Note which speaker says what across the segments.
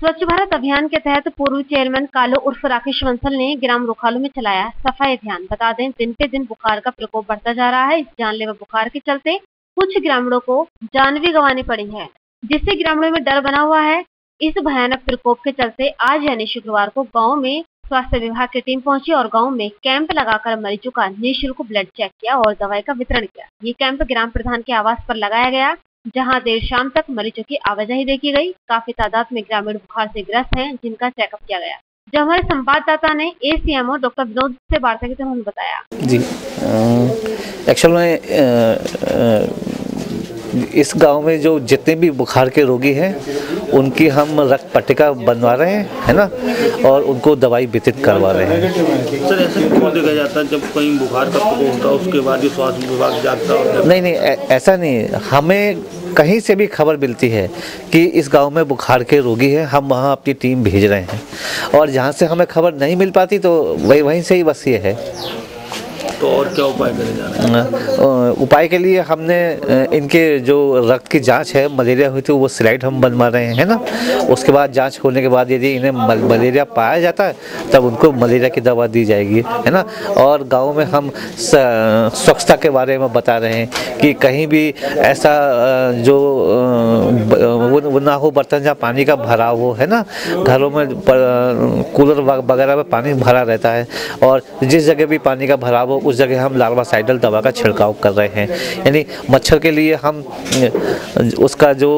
Speaker 1: स्वच्छ भारत अभियान के तहत पूर्व चेयरमैन कालो उर्फ राकेश बंसल ने ग्राम रोखालू में चलाया सफाई अभियान। बता दें, दिन पे दिन बुखार का प्रकोप बढ़ता जा रहा है। इस जानलेवा बुखार के चलते कुछ ग्रामीणों को जान भी गंवानी पड़ी है, जिससे ग्रामीणों में डर बना हुआ है। इस भयानक प्रकोप के चलते आज यानी शुक्रवार को गाँव में स्वास्थ्य विभाग की टीम पहुंची और गांव में कैंप लगाकर मरीजों का निःशुल्क ब्लड चेक किया और दवाई का वितरण किया। ये कैंप ग्राम प्रधान के आवास पर लगाया गया, जहां देर शाम तक मरीजों की आवाजाही देखी गई। काफी तादाद में ग्रामीण बुखार से ग्रस्त हैं, जिनका चेकअप किया गया। जब हमारे संवाददाता ने ACMO डॉक्टर विनोद से वार्ता की तो उन्होंने बताया
Speaker 2: जी, एक्चुअल में इस गांव में जो जितने भी बुखार के रोगी हैं उनकी हम रक्त पट्टिका बनवा रहे हैं, है ना, और उनको दवाई वितरित करवा रहे हैं।
Speaker 3: सर, ऐसा क्यों देखा जाता है जब कहीं बुखार का प्रकोप होता है उसके बाद ही स्वास्थ्य विभाग जागता है?
Speaker 2: नहीं, ऐसा नहीं। हमें कहीं से भी खबर मिलती है कि इस गांव में बुखार के रोगी हैं, हम वहां अपनी टीम भेज रहे हैं, और जहां से हमें खबर नहीं मिल पाती तो वहीं से ही बस ये है।
Speaker 3: तो और क्या उपाय करे जा रहे हैं?
Speaker 2: उपाय के लिए हमने इनके जो रक्त की जांच है, मलेरिया हुई थी, वो स्लाइड हम बनवा रहे हैं ना। उसके बाद जांच होने के बाद यदि इन्हें मलेरिया पाया जाता है तब उनको मलेरिया की दवा दी जाएगी, है ना। और गांव में हम स्वच्छता के बारे में बता रहे हैं कि कहीं भी ऐसा जो वो ना हो बर्तन जहाँ पानी का भराव हो, है ना। घरों में कूलर वगैरह में पानी भरा रहता है और जिस जगह भी पानी का भराव हो उस जगह हम लार्वासाइडल दवा का छिड़काव कर रहे हैं। यानी मच्छर के लिए हम उसका जो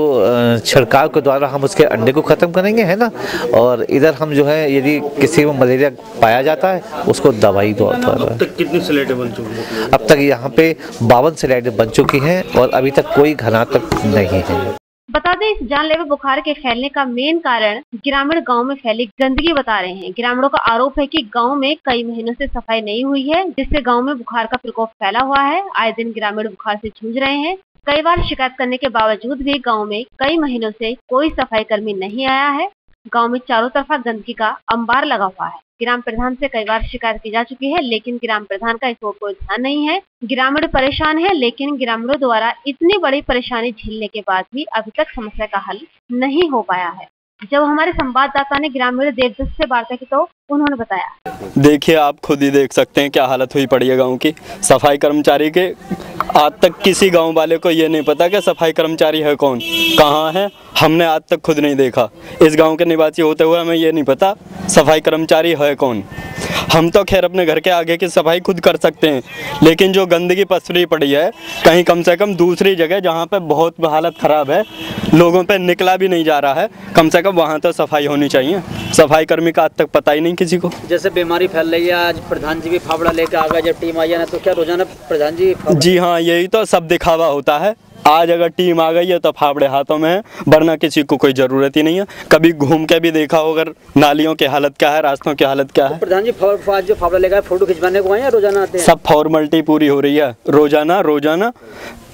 Speaker 2: छिड़काव के द्वारा हम उसके अंडे को ख़त्म करेंगे, है ना। और इधर हम जो है यदि किसी में मलेरिया पाया जाता है उसको दवाई दो।
Speaker 3: अब तक कितनी स्लाइडें बन चुकी हैं?
Speaker 2: अब तक यहाँ पे 52 स्लाइडें बन चुकी हैं और अभी तक कोई घातक नहीं है।
Speaker 1: बता दें, इस जानलेवा बुखार के फैलने का मेन कारण ग्रामीण गांव में फैली गंदगी बता रहे हैं। ग्रामीणों का आरोप है कि गांव में कई महीनों से सफाई नहीं हुई है, जिससे गांव में बुखार का प्रकोप फैला हुआ है। आए दिन ग्रामीण बुखार से जूझ रहे हैं। कई बार शिकायत करने के बावजूद भी गाँव में कई महीनों से कोई सफाई कर्मी नहीं आया है। गाँव में चारों तरफा गंदगी का अंबार लगा हुआ है। ग्राम प्रधान से कई बार शिकायत की जा चुकी है, लेकिन ग्राम प्रधान का इस ओर कोई ध्यान नहीं है। ग्रामीण परेशान है, लेकिन ग्रामीणों द्वारा इतनी बड़ी परेशानी झेलने के बाद भी अभी तक समस्या का हल नहीं हो पाया है। जब हमारे संवाददाता ने ग्रामीण देवदत्त से वार्ता की तो उन्होंने बताया,
Speaker 4: देखिए, आप खुद ही देख सकते हैं क्या हालत हुई पड़ी है गाँव की। सफाई कर्मचारी के आज तक किसी गांव वाले को ये नहीं पता कि सफाई कर्मचारी है कौन, कहाँ है। हमने आज तक खुद नहीं देखा। इस गांव के निवासी होते हुए हमें ये नहीं पता सफाई कर्मचारी है कौन। हम तो खैर अपने घर के आगे की सफाई खुद कर सकते हैं, लेकिन जो गंदगी पसरी पड़ी है कहीं कम से कम दूसरी जगह जहाँ पे बहुत हालत ख़राब है, लोगों पे निकला भी नहीं जा रहा है, कम से कम वहाँ तो सफाई होनी चाहिए। सफाई कर्मी का आज तक पता ही नहीं किसी को।
Speaker 5: जैसे बीमारी फैल रही है, आज प्रधान जी भी फावड़ा लेकर आ गए, जब टीम आई है ना, तो क्या रोजाना प्रधान जी?
Speaker 4: जी हाँ, यही तो सब दिखावा होता है। आज अगर टीम आ गई है तो फावड़े हाथों में है, वरना किसी को कोई ज़रूरत ही नहीं है। कभी घूम के भी देखा हो अगर नालियों की हालत क्या है, रास्तों की हालत क्या है।
Speaker 5: तो प्रधान जी जो फावड़ा लेकर फोटो खिंचवाने को आए हैं, रोजाना आते हैं?
Speaker 4: सब फॉर्मेलिटी पूरी हो रही है, रोजाना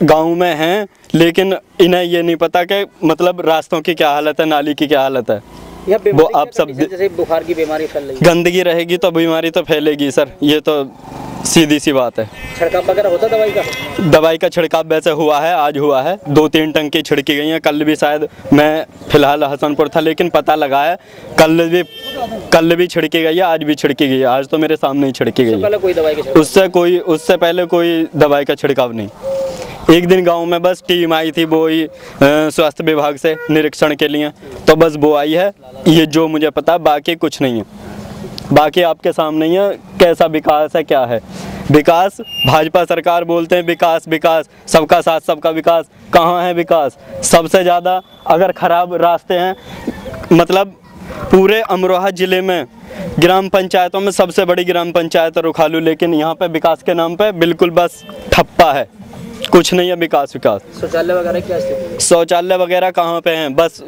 Speaker 4: गाँव में हैं, लेकिन इन्हें ये नहीं पता कि मतलब रास्तों की क्या हालत है, नाली की क्या हालत है। वो आप सब
Speaker 5: जैसे बुखार की बीमारी फैल रही है,
Speaker 4: गंदगी रहेगी तो बीमारी तो फैलेगी सर, ये तो सीधी सी बात है।
Speaker 5: छिड़काव वगैरह होता दवाई का?
Speaker 4: दवाई का छिड़काव वैसे हुआ है, आज हुआ है। 2-3 टंकी छिड़की गई हैं। कल भी शायद, मैं फिलहाल हसनपुर था लेकिन पता लगा है कल भी छिड़की गई है, आज भी छिड़की गई है। आज तो मेरे सामने ही छिड़की गई है। उससे पहले कोई दवाई का छिड़काव नहीं। एक दिन गांव में बस टीम आई थी, वो ही स्वास्थ्य विभाग से निरीक्षण के लिए, तो बस वो आई है, ये जो मुझे पता, बाकी कुछ नहीं है। बाकी आपके सामने ही है कैसा विकास है, क्या है विकास। भाजपा सरकार बोलते हैं विकास, सबका साथ सबका विकास। कहाँ है विकास? सबसे ज़्यादा अगर ख़राब रास्ते हैं, मतलब पूरे अमरोहा ज़िले में ग्राम पंचायतों में सबसे बड़ी ग्राम पंचायत रोखालू, लेकिन यहाँ पे विकास के नाम पे बिल्कुल बस ठप्पा है, कुछ नहीं है विकास।
Speaker 5: शौचालय वगैरह क्या स्थिति?
Speaker 4: शौचालय वगैरह कहाँ पे हैं? बस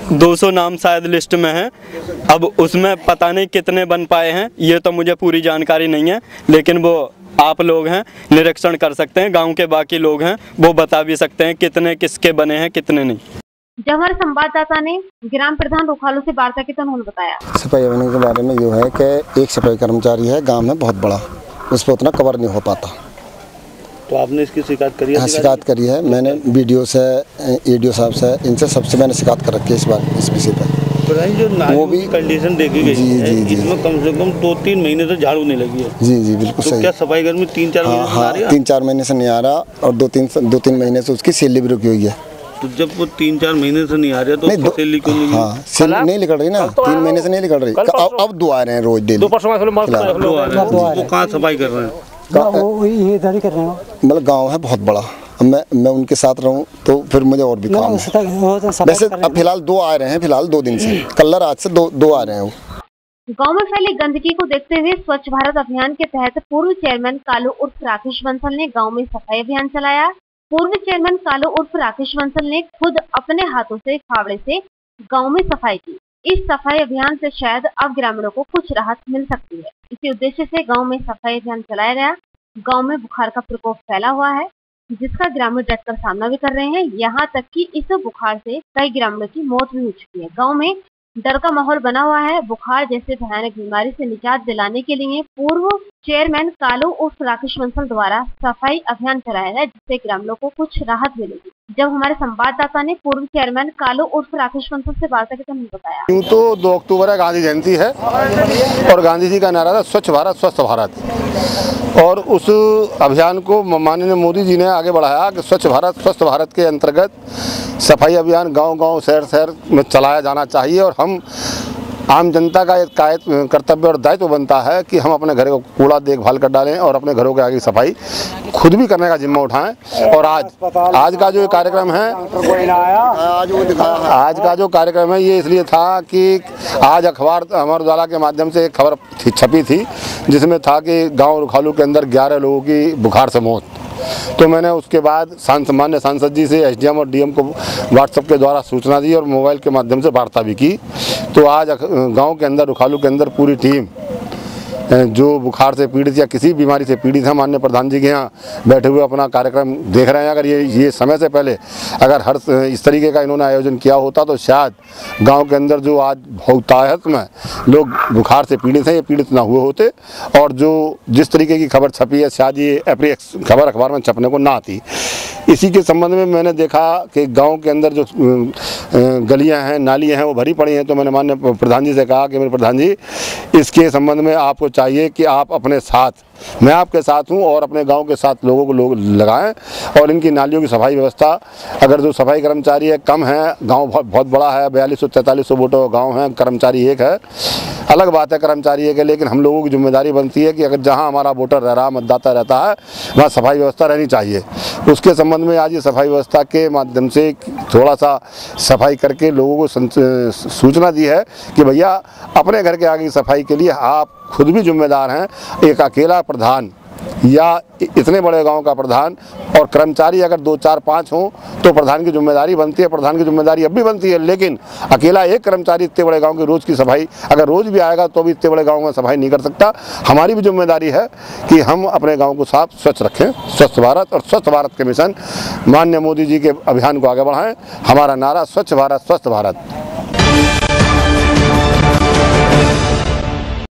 Speaker 4: 200 नाम शायद लिस्ट में हैं। अब उसमें पता नहीं कितने बन पाए हैं, ये तो मुझे पूरी जानकारी नहीं है, लेकिन वो आप लोग हैं, निरीक्षण कर सकते हैं। गांव के बाकी लोग हैं, वो बता भी सकते हैं कितने किसके बने हैं, कितने नहीं।
Speaker 1: जब हमारे संवाददाता ने ग्राम प्रधान रोखालू से वार्ता की तो उन्होंने बताया,
Speaker 6: सफाई अभियान के बारे में ये है कि एक सफाई कर्मचारी है गाँव में बहुत बड़ा, उस पर उतना कवर नहीं हो पाता।
Speaker 3: तो आपने इसकी शिकायत करी है?
Speaker 6: हाँ, शिकायत करी है मैंने, वीडियो से, ईडीओ साहब से, इनसे सबसे मैंने शिकायत कर रखी है इस बार इस विषय पर।
Speaker 3: जो नालियों की कंडीशन देखी गई है, इसमें कम से कम 2-3 महीने से झाड़ू नहीं लगी है।
Speaker 6: जी बिल्कुल
Speaker 3: तो
Speaker 6: सही।
Speaker 3: क्या सफाई कर्मी 3-4 महीने से आ रही है?
Speaker 6: 3-4 महीने से नहीं आ रहा, और 2-3 महीने से उसकी सैलरी भी रुकी हुई है।
Speaker 3: तो जब वो 3-4 महीने से नहीं आ रही है तो सैलरी क्यों नहीं?
Speaker 6: हाँ, सैलरी नहीं निकल रही ना, 3 महीने से नहीं निकल रही। अब 2 आ रहे हैं रोज डेली।
Speaker 3: वो कहाँ सफाई कर रहे हैं?
Speaker 7: इधर ही कर रहे हैं।
Speaker 6: मतलब गाँव है बहुत बड़ा, अब मैं उनके साथ रहूं तो फिर मुझे और भी काम है। वैसे अब फिलहाल 2 आ रहे हैं, फिलहाल 2 दिन से, कल आज से 2 आ रहे हैं।
Speaker 1: गांव में फैली गंदगी को देखते हुए स्वच्छ भारत अभियान के तहत पूर्व चेयरमैन कालू उर्फ राकेश बंसल ने गांव में सफाई अभियान चलाया। पूर्व चेयरमैन कालू उर्फ राकेश बंसल ने खुद अपने हाथों से फावड़े से गांव में सफाई की। इस सफाई अभियान से शायद अब ग्रामीणों को कुछ राहत मिल सकती है। इसी उद्देश्य से गांव में सफाई अभियान चलाया गया। गांव में बुखार का प्रकोप फैला हुआ है, जिसका ग्रामीण डटकर सामना भी कर रहे हैं। यहाँ तक कि इस बुखार से कई ग्रामीणों की मौत भी हो चुकी है। गांव में डर का माहौल बना हुआ है। बुखार जैसे भयानक बीमारी से निजात दिलाने के लिए पूर्व चेयरमैन कालू उर्फ राकेश बंसल द्वारा सफाई अभियान चलाया है, जिससे ग्रामीणों को कुछ राहत मिलेगी। जब हमारे संवाददाता ने पूर्व चेयरमैन कालू उर्फ राकेश बंसल से वार्ता की तो उन्होंने बताया,
Speaker 8: यूँ तो 2 अक्टूबर है, गांधी जयंती है, और गांधी जी का नारा था स्वच्छ भारत स्वस्थ भारत, और उस अभियान को माननीय मोदी जी ने आगे बढ़ाया कि स्वच्छ भारत स्वस्थ भारत के अंतर्गत सफाई अभियान गांव-गांव, शहर-शहर में चलाया जाना चाहिए। और हम आम जनता का एक कर्तव्य और दायित्व बनता है कि हम अपने घर को कूड़ा देखभाल कर डालें और अपने घरों के आगे सफाई खुद भी करने का जिम्मा उठाएं। और आज का जो कार्यक्रम है, आज का जो कार्यक्रम है ये इसलिए था कि आज अखबार अमर उजाला के माध्यम से एक खबर छपी थी, जिसमें था कि गाँव रुखालू के अंदर 11 लोगों की बुखार से मौत। तो मैंने उसके बाद माननीय सांसद जी से एसडीएम और डीएम को व्हाट्सएप के द्वारा सूचना दी और मोबाइल के माध्यम से वार्ता भी की। तो आज गांव के अंदर, रुखालू के अंदर पूरी टीम जो बुखार से पीड़ित या किसी बीमारी से पीड़ित है, माननीय प्रधान जी के यहाँ बैठे हुए अपना कार्यक्रम देख रहे हैं। अगर ये समय से पहले अगर हर इस तरीके का इन्होंने आयोजन किया होता तो शायद गांव के अंदर जो आज बहुतायत में लोग बुखार से पीड़ित हैं, ये पीड़ित ना हुए होते। और जो जिस तरीके की खबर छपी है, शायद ये खबर अखबार में छपने को ना आती। इसी के संबंध में मैंने देखा कि गांव के अंदर जो गलियां हैं, नालियां हैं, वो भरी पड़ी हैं। तो मैंने माननीय प्रधान जी से कहा कि मेरे प्रधान जी, इसके संबंध में आपको चाहिए कि आप अपने साथ, मैं आपके साथ हूं, और अपने गांव के साथ लोगों को लगाएं और इनकी नालियों की सफाई व्यवस्था, अगर जो सफाई कर्मचारी है कम है, गांव बहुत बड़ा है, 4200-4300 वोटों का गाँव है, कर्मचारी एक है, अलग बात है कर्मचारी एक है, लेकिन हम लोगों की जिम्मेदारी बनती है कि अगर जहां हमारा वोटर रह रहा, मतदाता रहता है, वहाँ सफाई व्यवस्था रहनी चाहिए। उसके संबंध में आज ये सफाई व्यवस्था के माध्यम से थोड़ा सा सफाई करके लोगों को सूचना दी है कि भैया अपने घर के आगे की सफाई के लिए आप खुद भी जिम्मेदार हैं। एक अकेला प्रधान या इतने बड़े गांव का प्रधान और कर्मचारी अगर 2, 4, 5 हों तो प्रधान की जिम्मेदारी बनती है। प्रधान की जिम्मेदारी अब भी बनती है, लेकिन अकेला एक कर्मचारी इतने बड़े गांव की रोज़ की सफाई अगर रोज़ भी आएगा तो भी इतने बड़े गांव में सफाई नहीं कर सकता। हमारी भी जिम्मेदारी है कि हम अपने गाँव को साफ स्वच्छ रखें। स्वच्छ भारत और स्वच्छ भारत के मिशन माननीय मोदी जी के अभियान को आगे बढ़ाएं। हमारा नारा स्वच्छ भारत स्वस्थ भारत।